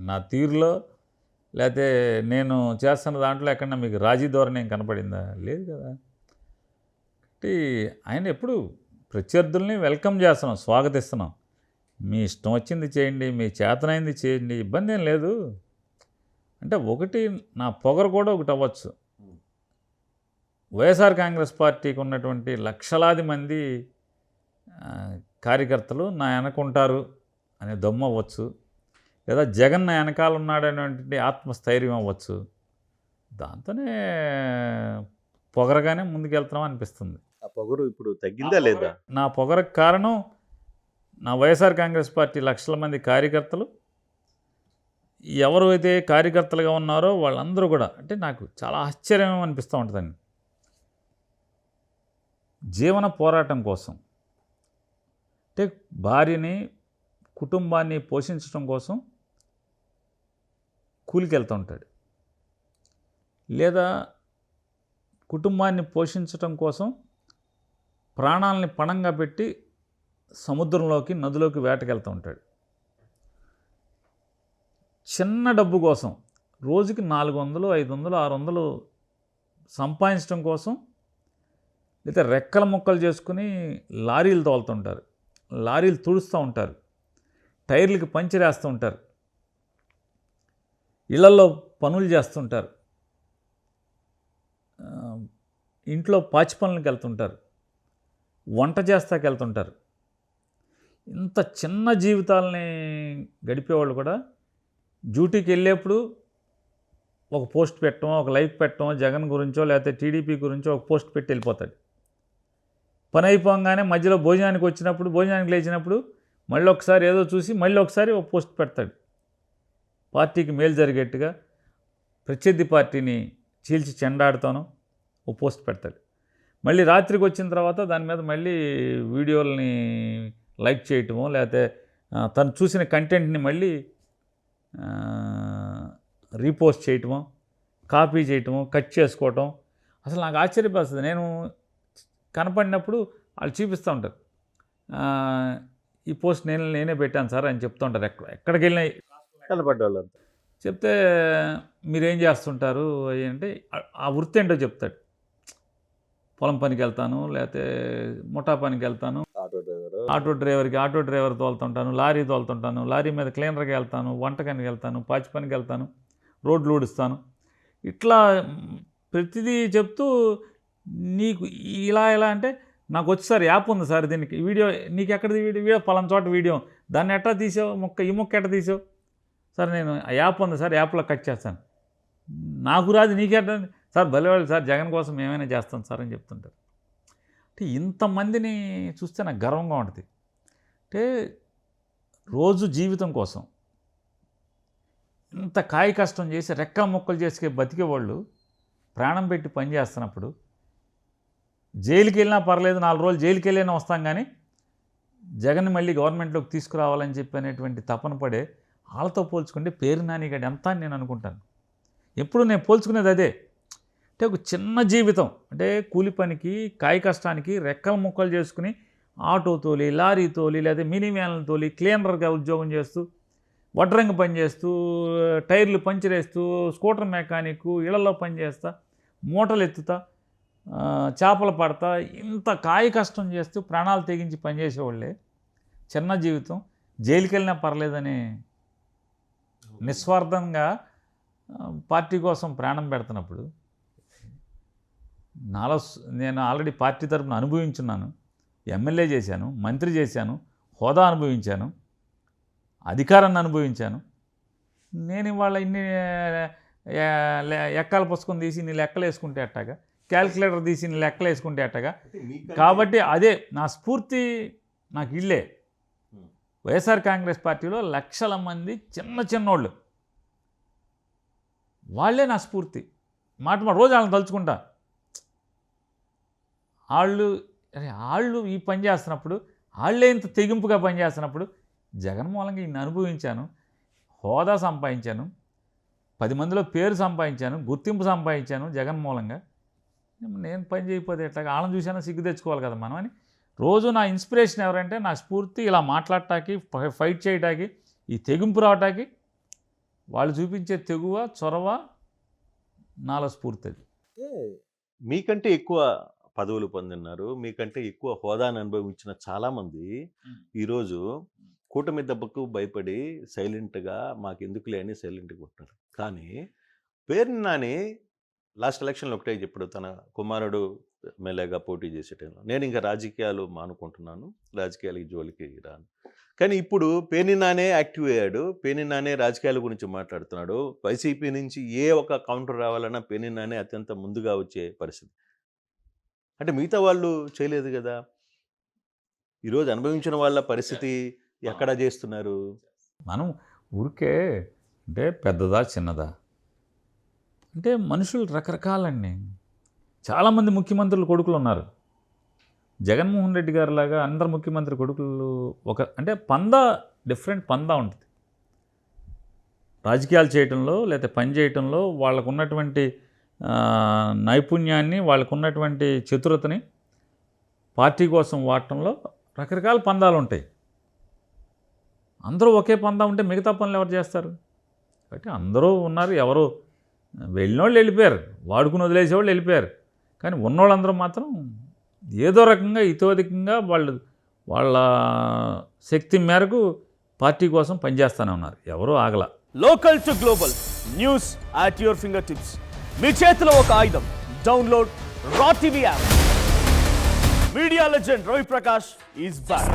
నా తీరులో లేకపోతే నేను చేస్తున్న దాంట్లో ఎక్కడన్నా మీకు రాజీ ధోరణి ఏం కనపడిందా? లేదు కదా! కాబట్టి ఆయన ఎప్పుడు ప్రత్యర్థుల్ని వెల్కమ్ చేస్తున్నాం, స్వాగతిస్తున్నాం. మీ ఇష్టం వచ్చింది చేయండి, మీ చేతనైంది చేయండి, ఇబ్బంది ఏం లేదు. అంటే ఒకటి నా పొగరు కూడా ఒకటి అవ్వచ్చు. వైఎస్ఆర్ కాంగ్రెస్ పార్టీకి ఉన్నటువంటి లక్షలాది మంది కార్యకర్తలు నా వెనకుంటారు అనే దమ్ము అవ్వచ్చు, లేదా జగన్ నా వెనకాల ఉన్నాడనేటువంటి ఆత్మస్థైర్యం అవ్వచ్చు. దాంతోనే పొగరగానే ముందుకెళ్తున్నాం అనిపిస్తుంది. ఆ పొగరు ఇప్పుడు తగ్గిందా లేదా? నా పొగరకు కారణం నా వైఎస్ఆర్ కాంగ్రెస్ పార్టీ లక్షల మంది కార్యకర్తలు. ఎవరు అయితే కార్యకర్తలుగా ఉన్నారో వాళ్ళందరూ కూడా, అంటే నాకు చాలా ఆశ్చర్యం అనిపిస్తూ ఉంటుందండి. జీవన పోరాటం కోసం, అంటే భార్యని కుటుంబాన్ని పోషించడం కోసం కూలికి వెళ్తూ ఉంటాడు, లేదా కుటుంబాన్ని పోషించటం కోసం ప్రాణాలని పణంగా పెట్టి సముద్రంలోకి నదిలోకి వేటకెళ్తూ ఉంటాడు. చిన్న డబ్బు కోసం రోజుకి 400, 500, 600 సంపాదించడం కోసం, లేదా రెక్కల ముక్కలు చేసుకుని లారీలు తోలుతుంటారు, లారీలు తుడుస్తూ ఉంటారు, టైర్లకి పంచర్ వేస్తూ ఉంటారు, ఇళ్లలో పనులు చేస్తుంటారు, ఇంట్లో పాచి పనులకు వెళ్తుంటారు, వంట చేస్తాకి వెళ్తుంటారు. ఇంత చిన్న జీవితాలని గడిపేవాళ్ళు కూడా డ్యూటీకి వెళ్ళేప్పుడు ఒక పోస్ట్ పెట్టడం, ఒక లైక్ పెట్టడం, జగన్ గురించో లేకపోతే టీడీపీ గురించో ఒక పోస్ట్ పెట్టి వెళ్ళిపోతాడు. పని అయిపోగానే మధ్యలో భోజనానికి వచ్చినప్పుడు, భోజనానికి లేచినప్పుడు మళ్ళీ ఒకసారి ఏదో చూసి మళ్ళీ ఒకసారి ఒక పోస్ట్ పెడతాడు. పార్టీకి మేలు జరిగేట్టుగా ప్రత్యర్థి పార్టీని చీల్చి చెండాడుతాను ఒక పోస్ట్ పెడతాడు. మళ్ళీ రాత్రికి వచ్చిన తర్వాత దాని మీద మళ్ళీ వీడియోలని లైక్ చేయటమో, లేకపోతే తను చూసిన కంటెంట్ని మళ్ళీ రీపోస్ట్ చేయటమో, కాపీ చేయటమో, కట్ చేసుకోవటం. అసలు నాకు ఆశ్చర్యపరుస్తుంది. నేను కనపడినప్పుడు వాళ్ళు చూపిస్తూ ఉంటారు, ఈ పోస్ట్ నేనే పెట్టాను సార్ అని చెప్తూ ఉంటారు. ఎక్కడికి వెళ్ళినా కనపడ్డవాళ్ళంతా చెప్తే మీరేం చేస్తుంటారు అంటే ఆ వృత్తి ఏంటో చెప్తాడు. పొలం పనికి వెళ్తాను, లేకపోతే ముఠా పనికి వెళ్తాను, ఆటో డ్రైవర్ తోలుతుంటాను, లారీ తోలుతుంటాను, లారీ మీద క్లీనర్కి వెళ్తాను, వంటకానికి వెళ్తాను, పాచి పనికి వెళ్తాను, రోడ్లు ఊడుస్తాను, ఇట్లా ప్రతిదీ చెప్తూ నీకు ఇలా అంటే నాకు వచ్చి సార్ యాప్ ఉంది సార్, దీనికి వీడియో నీకు ఎక్కడిది వీడియో పలానా చోట వీడియో, దాన్ని ఎట్లా తీసావు, ఈ మొక్క ఎట్లా తీసావు సార్, నేను ఆ యాప్ ఉంది సార్, యాప్లో కట్ చేస్తాను, నాకు రాదు నీకెట్లా సార్, భలేవాళ్ళు సార్, జగన్ కోసం ఏమైనా చేస్తాను సార్ అని చెప్తుంటారు. అంటే ఇంతమందిని చూస్తే నాకు గర్వంగా ఉంటుంది. అంటే రోజు జీవితం కోసం ఇంత కాయ కష్టం చేసి రెక్కల ముక్కలు చేసి బతికేవాళ్ళు ప్రాణం పెట్టి పని చేస్తున్నప్పుడు, జైలుకి వెళ్ళినా పర్లేదు, 4 రోజులు జైలుకి వెళ్ళినా వస్తాం, కానీ జగన్ మళ్ళీ గవర్నమెంట్లోకి తీసుకురావాలని చెప్పి అనేటువంటి తపన పడే వాళ్ళతో పోల్చుకుంటే పేరు నానిగాడు ఎంత అని నేను అనుకుంటాను. ఎప్పుడు నేను పోల్చుకునేది అదే. అంటే ఒక చిన్న జీవితం, అంటే కూలి పనికి, కాయ కష్టానికి రెక్కల ముక్కలు చేసుకుని ఆటో తోలి, లారీ తోలి, లేదా మినీ వ్యాన్లు తోలి, క్లీనర్గా ఉద్యోగం చేస్తూ, వడ్రంగి పని చేస్తూ, టైర్లు పంచరేస్తూ, స్కూటర్ మెకానిక్, ఇళ్లలో పని చేస్తా, మూటలు ఎత్తుతా, చేపలు పడతా, ఇంత కాయ కష్టం చేస్తూ ప్రాణాలు తెగించి పనిచేసేవాళ్ళే చిన్న జీవితం, జైలుకి వెళ్ళినా పర్లేదని నిస్వార్థంగా పార్టీ కోసం ప్రాణం పెడుతున్నప్పుడు, నేను ఆల్రెడీ పార్టీ తరపున అనుభవించున్నాను, ఎమ్మెల్యే చేశాను, మంత్రి చేశాను, హోదా అనుభవించాను, అధికారాన్ని అనుభవించాను. నేను ఇవాళ ఇన్ని ఎక్కాల పుస్తకం తీసి నీ లెక్కలు వేసుకుంటే అట్టగా, క్యాల్కులేటర్ తీసి నీ లెక్కలు వేసుకుంటే అట్టగా. కాబట్టి అదే నా స్ఫూర్తి, నాకు ఇల్లే. వైఎస్ఆర్ కాంగ్రెస్ పార్టీలో లక్షల మంది చిన్నోళ్ళు, వాళ్ళే నా స్ఫూర్తి. మాట రోజు వాళ్ళని తలుచుకుంటా. వాళ్ళు ఈ పని చేస్తున్నప్పుడు, వాళ్ళే ఇంత తెగింపుగా పనిచేస్తున్నప్పుడు, జగన్ మూలంగా ఇన్ని అనుభవించాను, హోదా సంపాదించాను, 10 మందిలో పేరు సంపాదించాను, గుర్తింపు సంపాదించాను జగన్ మూలంగా. నేను పని చేయకపోతే ఎట్లా, వాళ్ళని చూసినా సిగ్గు తెచ్చుకోవాలి కదా మనం అని. రోజు నా ఇన్స్పిరేషన్ ఎవరంటే, నా స్ఫూర్తి ఇలా మాట్లాడటానికి, ఫైట్ చేయడానికి, ఈ తెగింపు రావటానికి వాళ్ళు చూపించే తెగువ చొరవ నాల స్ఫూర్తి అది. మీకంటే ఎక్కువ పదవులు పొందిన్నారు, మీకంటే ఎక్కువ హోదాను అనుభవించిన చాలామంది ఈరోజు కూటమి దెబ్బకు భయపడి సైలెంట్గా మాకెందుకులే అని సైలెంట్గా ఉంటున్నారు. కానీ పేర్ని నాని లాస్ట్ ఎలక్షన్లో ఒకటే చెప్పాడు, తన కుమారుడు ఎమ్మెల్యేగా పోటీ చేసే టైంలో నేను ఇంకా రాజకీయాలు మానుకుంటున్నాను, రాజకీయాలకి జోలికి రాను. కానీ ఇప్పుడు పేర్ని నానే యాక్టివ్ అయ్యాడు, పేర్ని నానే రాజకీయాల గురించి మాట్లాడుతున్నాడు. వైసీపీ నుంచి ఏ ఒక కౌంటర్ రావాలన్నా పేర్ని నానే అత్యంత ముందుగా వచ్చే పరిస్థితి. అంటే మిగతా వాళ్ళు చేయలేదు కదా. ఈరోజు అనుభవించిన వాళ్ళ పరిస్థితి ఎక్కడ చేస్తున్నారు? మనం ఊరికే అంటే పెద్దదా చిన్నదా అంటే మనుషులు రకరకాలండి. చాలామంది ముఖ్యమంత్రుల కొడుకులు ఉన్నారు. జగన్మోహన్ రెడ్డి గారి లాగా అందరు ముఖ్యమంత్రి కొడుకులు అంటే డిఫరెంట్ పందా ఉంటుంది రాజకీయాలు చేయటంలో, లేకపోతే పని చేయటంలో. వాళ్ళకు ఉన్నటువంటి నైపుణ్యాన్ని, వాళ్ళకు ఉన్నటువంటి చతురతని పార్టీ కోసం వాడటంలో రకరకాల పందాలు ఉంటాయి. అందరూ ఒకే పందా ఉంటే మిగతా పనులు ఎవరు చేస్తారు? కాబట్టి అందరూ ఉన్నారు. ఎవరో వెళ్ళినోళ్ళు వెళ్ళిపోయారు, వాడుకుని వదిలేసేవాళ్ళు వెళ్ళిపోయారు. కానీ ఉన్నోళ్ళందరూ మాత్రం ఏదో రకంగా ఇతోధికంగా వాళ్ళ శక్తి మేరకు పార్టీ కోసం పనిచేస్తూనే ఉన్నారు. ఎవరూ ఆగల. Local to global news at your finger tips. మీ చేతిలో ఒక ఆయుధం. Download Raw TV app. Media legend Ravi Prakash is back.